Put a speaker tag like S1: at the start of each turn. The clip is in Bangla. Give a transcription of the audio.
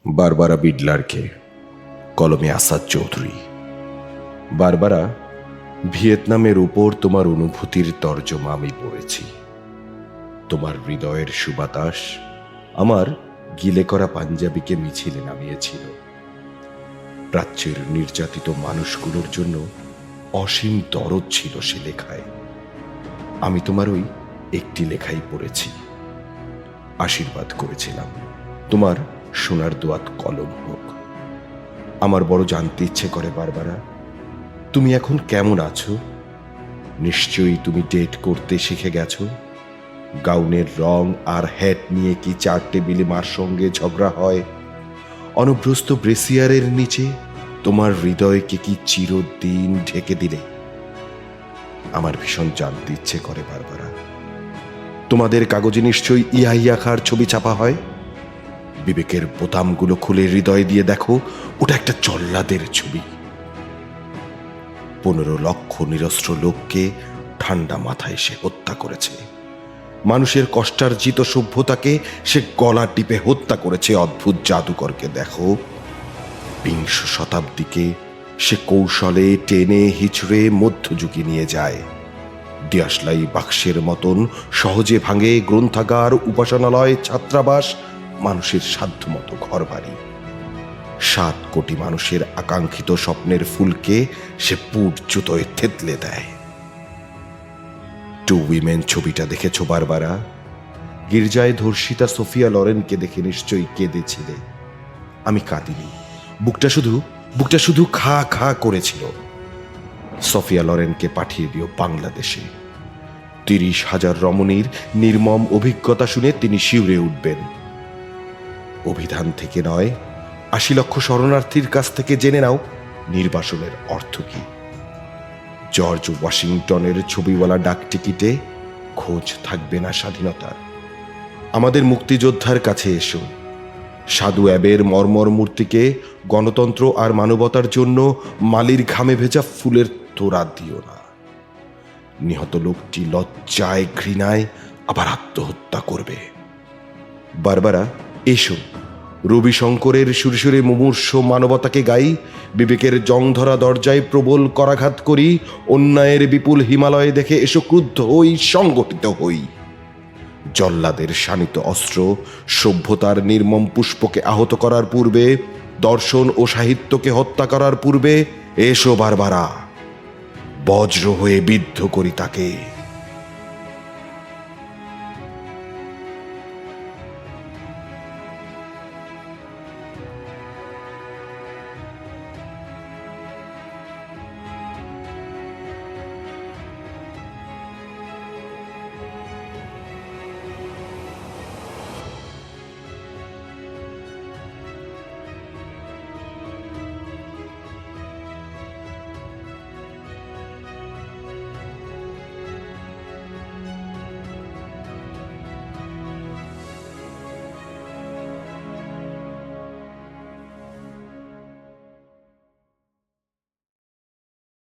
S1: বারবারা বিডলারকে, কলমে আসাদ চৌধুরী। বারবারা, ভিয়েতনামের উপর তোমার অনুভূতির তর্জমা আমি পড়েছি। তোমার হৃদয়ের সুবাতাস আমার গিলে করা পাঞ্জাবিকে মিছিলে নামিয়েছিল। প্রাচ্যের নির্যাতিত মানুষগুলোর জন্য অসীম দরদ ছিল সে লেখায়। আমি তোমার ওই একটি লেখাই পড়েছি। আশীর্বাদ করেছিলাম তোমার সোনার দোয়াত কলম হোক। আমার বড় জানতে ইচ্ছে করে বারবারা, তুমি এখন কেমন আছো? নিশ্চয়ই তুমি ডেট করতে শিখে গেছো। গাউনের রং আর হ্যাট নিয়ে কি 4 টেবিলে মার সঙ্গে ঝগড়া হয়? অনভ্যস্ত ব্রেসিয়ারের নিচে তোমার হৃদয়কে কি চিরদিন ঢেকে দিলে? আমার ভীষণ জানতে ইচ্ছে করে বারবারা, তোমাদের কাগজে নিশ্চয়ই ইয়া খার ছবি ছাপা হয়। বিবেকের বোতামগুলো খুলে হৃদয় দিয়ে দেখো, ওটা একটা জল্লাদের ছবি। 15 লক্ষ নিরস্ত্র লোককে ঠান্ডা মাথায় সে হত্যা করেছে। মানুষের কষ্টার্জিত সভ্যতাকে সে গলা টিপে হত্যা করেছে। অদ্ভুত জাদুকরকে দেখো, 20 শতাব্দীকে সে কৌশলে টেনে হিচড়ে মধ্যযুগে নিয়ে যায়। দিয়াশলাই বাক্সের মতন সহজে ভাঙে গ্রন্থাগার, উপাসনালয়, ছাত্রাবাস, মানুষের সাধ্যমতো ঘর বাড়ি। 7 কোটি মানুষের আকাঙ্ক্ষিত স্বপ্নের ফুলকে সে পুট জুতোয় থেতলে দেয়। 2 উইমেন ছবিটা দেখেছো বারবারা? গির্জায় ধর্ষিতা সোফিয়া লরেনকে দেখে নিশ্চয়ই কেঁদেছিলে। আমি কাঁদিনি, বুকটা শুধু খা খা করেছিল। সোফিয়া লরেনকে পাঠিয়ে দিও বাংলাদেশে। 30,000 রমণীর নির্মম অভিজ্ঞতা শুনে তিনি শিউরে উঠবেন। অভিধান থেকে নয়, 80 লক্ষ শরণার্থীর কাছ থেকে জেনে নাও নির্বাসনের অর্থ কি। জর্জ ওয়াশিংটনের ছবিওয়ালা ডাকটিকিটে খোঁজ থাকবে না স্বাধীনতার। আমাদের মুক্তিযোদ্ধার কাছে এসো। সাধু অ্যাবের মর্মর মূর্তিকে গণতন্ত্র আর মানবতার জন্য মালির ঘামে ভেজা ফুলের তোড়া দিও না। নিহত লোকটি লজ্জায় ঘৃণায় আবার আত্মহত্যা করবে। বারবারা, এসো। রবি শঙ্করের সুরসুরে মুমূর্ষ মানবতাকে গাই। বিবেকের জং ধরা দরজায় প্রবল করাঘাত করি। অন্যায়ের বিপুল হিমালয়ে দেখে এসো ক্রুদ্ধ হই, সংগঠিত হই। জল্লাদের শানিত অস্ত্র সভ্যতার নির্মম পুষ্পকে আহত করার পূর্বে, দর্শন ও সাহিত্যকে হত্যা করার পূর্বে এসো বারবারা, বজ্র হয়ে বিদ্ধ করি তাকে।